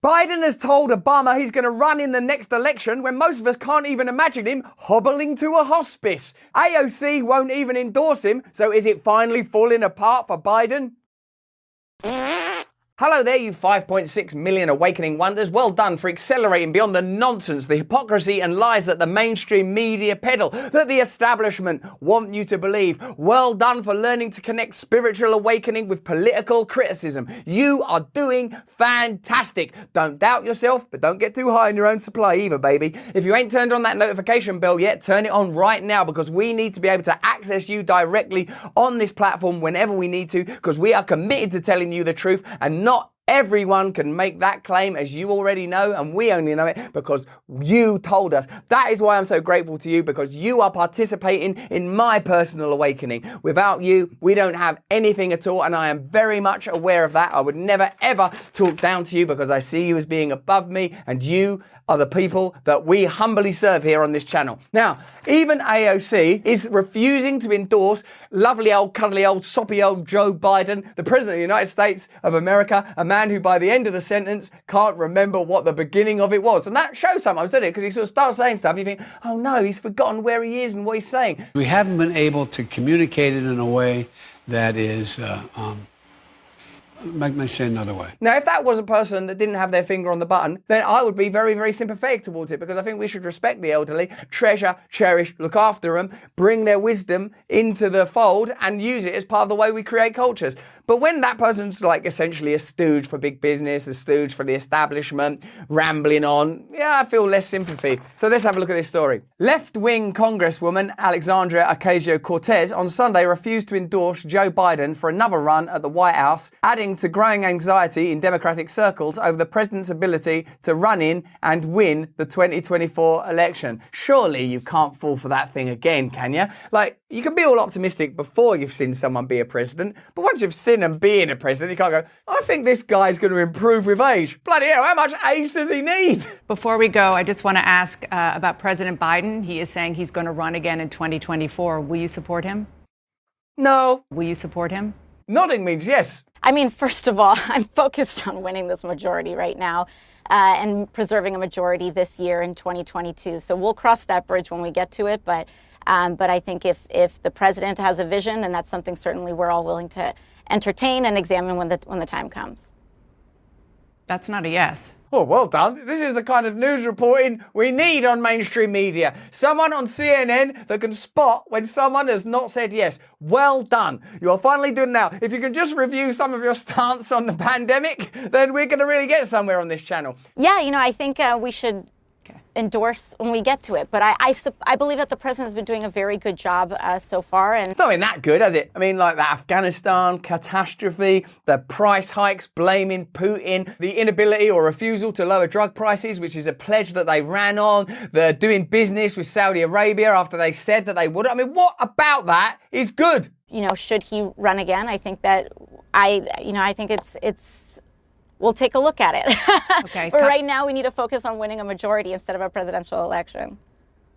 Biden has told Obama he's going to run in the next election when most of us can't even imagine him hobbling to a hospice. AOC won't even endorse him, so is it finally falling apart for Biden? Hello there, you 5.6 million awakening wonders. Well done for accelerating beyond the nonsense, the hypocrisy and lies that the mainstream media peddle, that the establishment want you to believe. Well done for learning to connect spiritual awakening with political criticism. You are doing fantastic. Don't doubt yourself, but don't get too high in your own supply either, baby. If you ain't turned on that notification bell yet, turn it on right now, because we need to be able to access you directly on this platform whenever we need to, because we are committed to telling you the truth, and not everyone can make that claim, as you already know, and we only know it because you told us. That is why I'm so grateful to you, because you are participating in my personal awakening. Without you, we don't have anything at all, and I am very much aware of that. I would never, ever talk down to you, because I see you as being above me, and you are the people that we humbly serve here on this channel. Now, even AOC is refusing to endorse lovely old, cuddly old, soppy old Joe Biden, the President of the United States of America, a man who by the end of the sentence can't remember what the beginning of it was. And that shows sometimes, doesn't it? Because he sort of starts saying stuff, you think, oh no, he's forgotten where he is and what he's saying. We haven't been able to communicate it in a way that is let me say another way. Now, if that was a person that didn't have their finger on the button, then I would be very, very sympathetic towards it, because I think we should respect the elderly, treasure, cherish, look after them, bring their wisdom into the fold and use it as part of the way we create cultures. But when that person's like essentially a stooge for big business, a stooge for the establishment, rambling on, yeah, I feel less sympathy. So let's have a look at this story. Left-wing Congresswoman Alexandria Ocasio-Cortez on Sunday refused to endorse Joe Biden for another run at the White House, adding to growing anxiety in Democratic circles over the president's ability to run in and win the 2024 election. Surely you can't fall for that thing again, can you? Like, you can be all optimistic before you've seen someone be a president, but once you've seen them being a president, you can't go, I think this guy's going to improve with age. Bloody hell, how much age does he need? Before we go, I just want to ask about President Biden. He is saying he's going to run again in 2024. Will you support him? No. Will you support him? Nodding means yes. I mean, first of all, I'm focused on winning this majority right now and preserving a majority this year in 2022. So we'll cross that bridge when we get to it. But I think if the president has a vision, then that's something certainly we're all willing to entertain and examine when the time comes. That's not a yes. Oh, well done. This is the kind of news reporting we need on mainstream media. Someone on CNN that can spot when someone has not said yes. Well done. You're finally doing now. If you can just review some of your stance on the pandemic, then we're going to really get somewhere on this channel. Yeah, I think we should endorse when we get to it. But I believe that the president has been doing a very good job so far. And it's not been that good, has it? I mean, like the Afghanistan catastrophe, the price hikes blaming Putin, the inability or refusal to lower drug prices, which is a pledge that they ran on, the doing business with Saudi Arabia after they said that they would. I mean, what about that is good? Should he run again? I think that I think it's we'll take a look at it. Okay. But right now, we need to focus on winning a majority instead of a presidential election.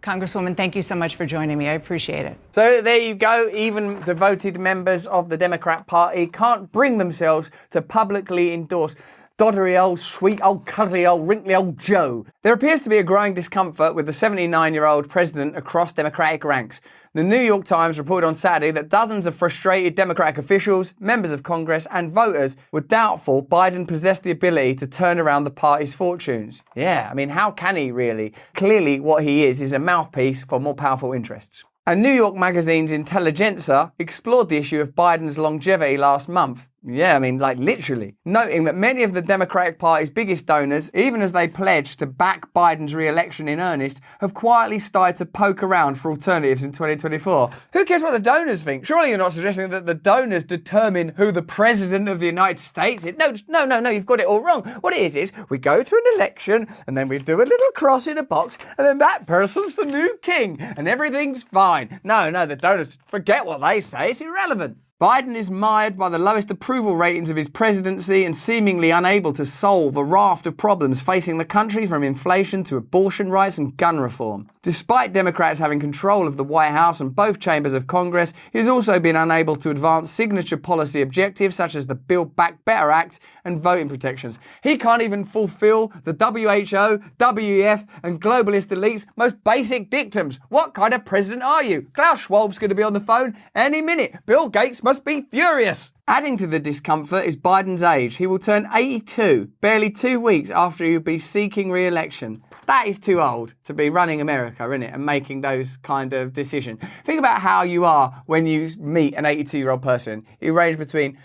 Congresswoman, thank you so much for joining me. I appreciate it. So there you go. Even devoted members of the Democrat Party can't bring themselves to publicly endorse doddery old, sweet old, cuddly old, wrinkly old Joe. There appears to be a growing discomfort with the 79-year-old president across Democratic ranks. The New York Times reported on Saturday that dozens of frustrated Democratic officials, members of Congress, and voters were doubtful Biden possessed the ability to turn around the party's fortunes. Yeah, I mean, how can he really? Clearly, what he is a mouthpiece for more powerful interests. And New York Magazine's Intelligencer explored the issue of Biden's longevity last month. Yeah, I mean, like literally. Noting that many of the Democratic Party's biggest donors, even as they pledged to back Biden's re-election in earnest, have quietly started to poke around for alternatives in 2024. Who cares what the donors think? Surely you're not suggesting that the donors determine who the president of the United States is? No, you've got it all wrong. What it is we go to an election and then we do a little cross in a box and then that person's the new king and everything's fine. No, the donors, forget what they say. It's irrelevant. Biden is mired by the lowest approval ratings of his presidency and seemingly unable to solve a raft of problems facing the country, from inflation to abortion rights and gun reform. Despite Democrats having control of the White House and both chambers of Congress, he has also been unable to advance signature policy objectives such as the Build Back Better Act and voting protections. He can't even fulfill the WHO, WEF and globalist elites' most basic dictums. What kind of president are you? Klaus Schwab's going to be on the phone any minute. Bill Gates must be furious. Adding to the discomfort is Biden's age. He will turn 82, barely 2 weeks after he will be seeking re-election. That is too old to be running America, isn't it? And making those kind of decisions. Think about how you are when you meet an 82-year-old person. You range between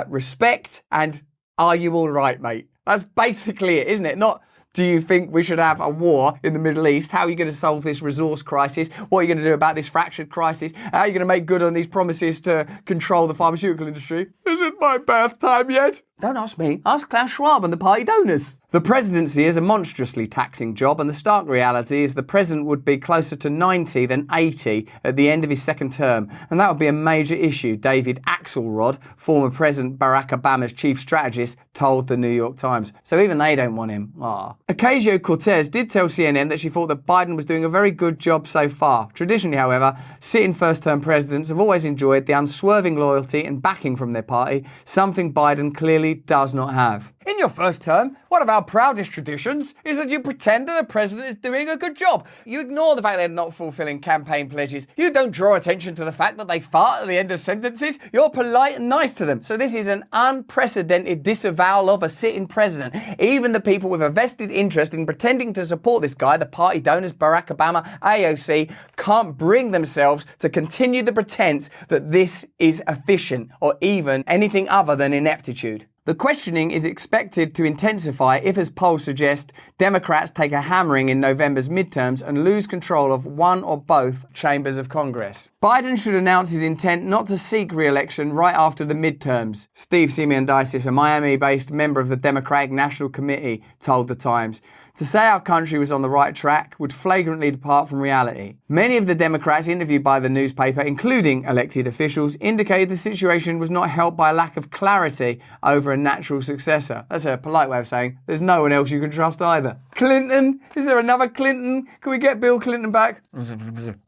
respect and are you all right, mate? That's basically it, isn't it? Not do you think we should have a war in the Middle East? How are you going to solve this resource crisis? What are you going to do about this fractured crisis? How are you going to make good on these promises to control the pharmaceutical industry? Isn't my bath time yet? Don't ask me. Ask Klaus Schwab and the party donors. The presidency is a monstrously taxing job, and the stark reality is the president would be closer to 90 than 80 at the end of his second term, and that would be a major issue, David Axelrod, former President Barack Obama's chief strategist, told the New York Times. So even they don't want him. Ocasio-Cortez did tell CNN that she thought that Biden was doing a very good job so far. Traditionally, however, sitting first-term presidents have always enjoyed the unswerving loyalty and backing from their party, something Biden clearly does not have. In your first term, one of our proudest traditions is that you pretend that the president is doing a good job. You ignore the fact they're not fulfilling campaign pledges. You don't draw attention to the fact that they fart at the end of sentences. You're polite and nice to them. So this is an unprecedented disavowal of a sitting president. Even the people with a vested interest in pretending to support this guy, the party donors, Barack Obama, AOC, can't bring themselves to continue the pretense that this is efficient or even anything other than ineptitude. The questioning is expected to intensify if, as polls suggest, Democrats take a hammering in November's midterms and lose control of one or both chambers of Congress. Biden should announce his intent not to seek re-election right after the midterms, Steve Simeonidis, a Miami-based member of the Democratic National Committee, told The Times. To say our country was on the right track would flagrantly depart from reality. Many of the Democrats interviewed by the newspaper, including elected officials, indicated the situation was not helped by a lack of clarity over a natural successor. That's a polite way of saying there's no one else you can trust either. Clinton? Is there another Clinton? Can we get Bill Clinton back?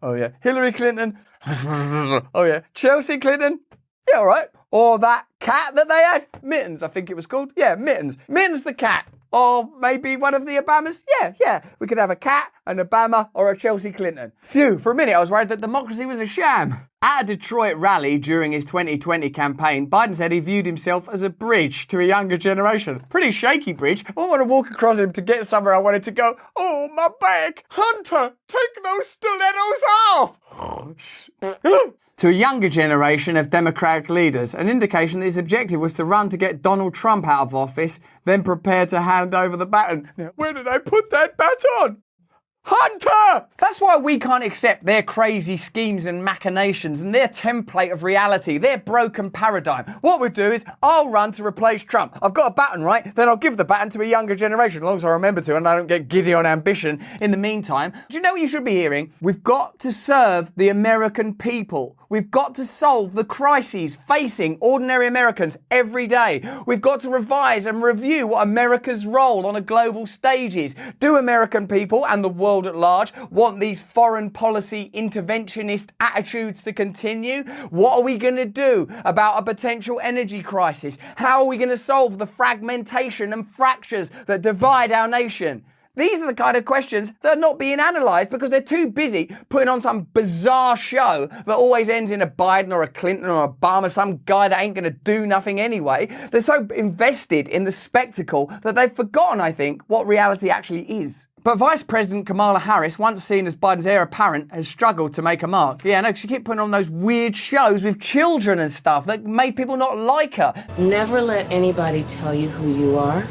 Oh yeah. Hillary Clinton? Oh yeah. Chelsea Clinton? Yeah, all right. Or that cat that they had? Mittens, I think it was called. Yeah, Mittens. Mittens the cat. Or maybe one of the Obamas? Yeah. We could have a cat, an Obama, or a Chelsea Clinton. Phew, for a minute I was worried that democracy was a sham. At a Detroit rally during his 2020 campaign, Biden said he viewed himself as a bridge to a younger generation. Pretty shaky bridge. I want to walk across him to get somewhere I wanted to go. Oh, my back. Hunter, take those stilettos off. To a younger generation of Democratic leaders, an indication that his objective was to run to get Donald Trump out of office, then prepare to hand over the baton. Now, where did I put that baton? Hunter! That's why we can't accept their crazy schemes and machinations and their template of reality, their broken paradigm. What we'll do is, I'll run to replace Trump. I've got a baton, right? Then I'll give the baton to a younger generation, as long as I remember to and I don't get giddy on ambition in the meantime. Do you know what you should be hearing? We've got to serve the American people. We've got to solve the crises facing ordinary Americans every day. We've got to revise and review what America's role on a global stage is. Do American people and the world at large want these foreign policy interventionist attitudes to continue? What are we going to do about a potential energy crisis? How are we going to solve the fragmentation and fractures that divide our nation? These are the kind of questions that are not being analysed because they're too busy putting on some bizarre show that always ends in a Biden or a Clinton or Obama, some guy that ain't going to do nothing anyway. They're so invested in the spectacle that they've forgotten, I think, what reality actually is. But Vice President Kamala Harris, once seen as Biden's heir apparent, has struggled to make a mark. Yeah, no, she kept putting on those weird shows with children and stuff that made people not like her. Never let anybody tell you who you are.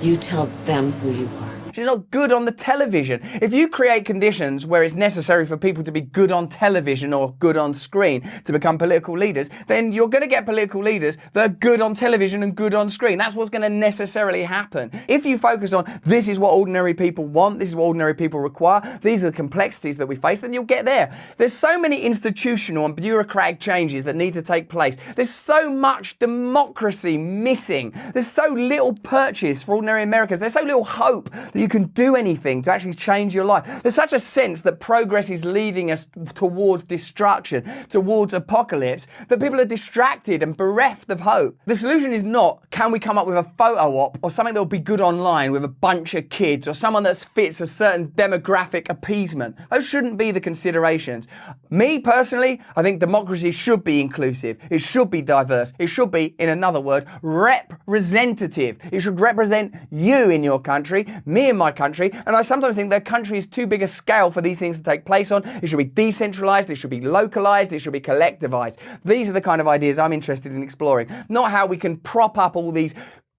You tell them who you are. She's not good on the television. If you create conditions where it's necessary for people to be good on television or good on screen to become political leaders, then you're going to get political leaders that are good on television and good on screen. That's what's going to necessarily happen. If you focus on this is what ordinary people want, this is what ordinary people require, these are the complexities that we face, then you'll get there. There's so many institutional and bureaucratic changes that need to take place. There's so much democracy missing. There's so little purchase for ordinary Americans. There's so little hope that you can do anything to actually change your life. There's such a sense that progress is leading us towards destruction, towards apocalypse, that people are distracted and bereft of hope. The solution is not, can we come up with a photo op or something that will be good online with a bunch of kids or someone that fits a certain demographic appeasement. Those shouldn't be the considerations. Me personally, I think democracy should be inclusive. It should be diverse. It should be, in another word, representative. It should represent you in your country, me in my country, and I sometimes think their country is too big a scale for these things to take place on. It should be decentralized, it should be localized, it should be collectivized. These are the kind of ideas I'm interested in exploring, not how we can prop up all these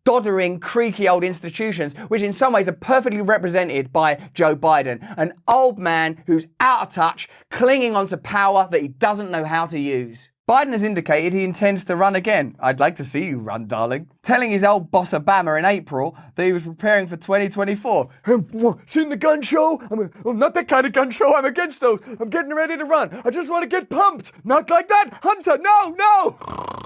doddering, creaky old institutions, which in some ways are perfectly represented by Joe Biden, an old man who's out of touch, clinging onto power that he doesn't know how to use. Biden has indicated he intends to run again. I'd like to see you run, darling. Telling his old boss Obama in April that he was preparing for 2024. Seen the gun show? I'm not that kind of gun show. I'm against those. I'm getting ready to run. I just want to get pumped. Not like that. Hunter, no.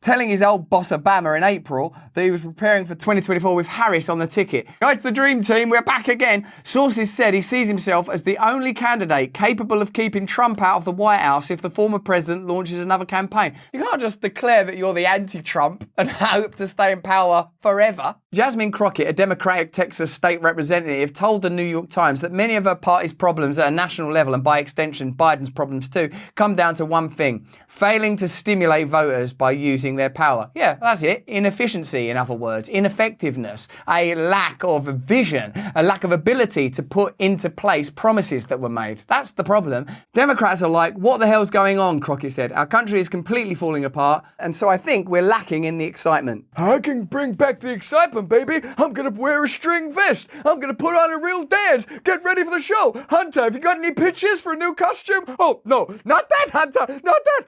Telling his old boss Obama in April that he was preparing for 2024 with Harris on the ticket. Guys, the dream team, we're back again. Sources said he sees himself as the only candidate capable of keeping Trump out of the White House if the former president launches another campaign. You can't just declare that you're the anti-Trump and hope to stay in power forever. Jasmine Crockett, a Democratic Texas state representative, told the New York Times that many of her party's problems at a national level, and by extension Biden's problems too, come down to one thing: failing to stimulate voters by using their power. Yeah, that's it. Inefficiency, in other words. Ineffectiveness. A lack of vision. A lack of ability to put into place promises that were made. That's the problem. Democrats are like, what the hell's going on, Crockett said. Our country is completely falling apart, and so I think we're lacking in the excitement. I can bring back the excitement, baby. I'm gonna wear a string vest. I'm gonna put on a real dance. Get ready for the show. Hunter, have you got any pictures for a new costume? Oh, no, not that, Hunter. Not that.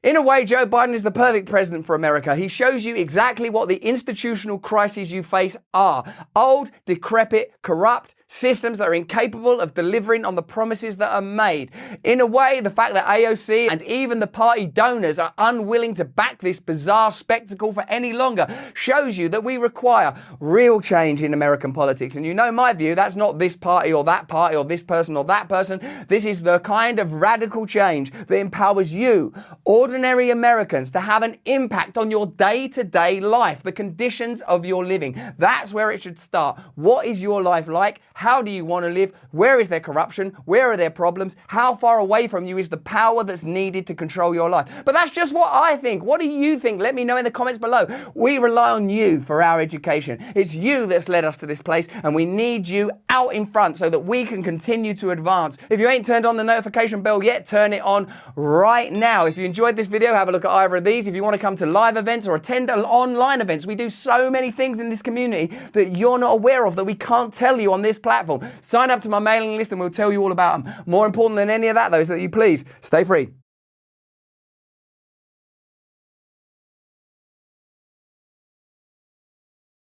In a way, Joe Biden is the perfect president for America. He shows you exactly what the institutional crises you face are. Old, decrepit, corrupt systems that are incapable of delivering on the promises that are made. In a way, the fact that AOC and even the party donors are unwilling to back this bizarre spectacle for any longer shows you that we require real change in American politics. And you know my view, that's not this party or this person or that person. This is the kind of radical change that empowers you, ordinary Americans, to have an impact on your day-to-day life, the conditions of your living. That's where it should start. What is your life like? How do you want to live? Where is there corruption? Where are there problems? How far away from you is the power that's needed to control your life? But that's just what I think. What do you think? Let me know in the comments below. We rely on you for our education. It's you that's led us to this place, and we need you out in front so that we can continue to advance. If you ain't turned on the notification bell yet, turn it on right now. If you enjoyed this video, have a look at either of these. If you want to come to live events or attend online events, we do so many things in this community that you're not aware of, that we can't tell you on this platform. Sign up to my mailing list and we'll tell you all about them. More important than any of that, though, is that you please stay free.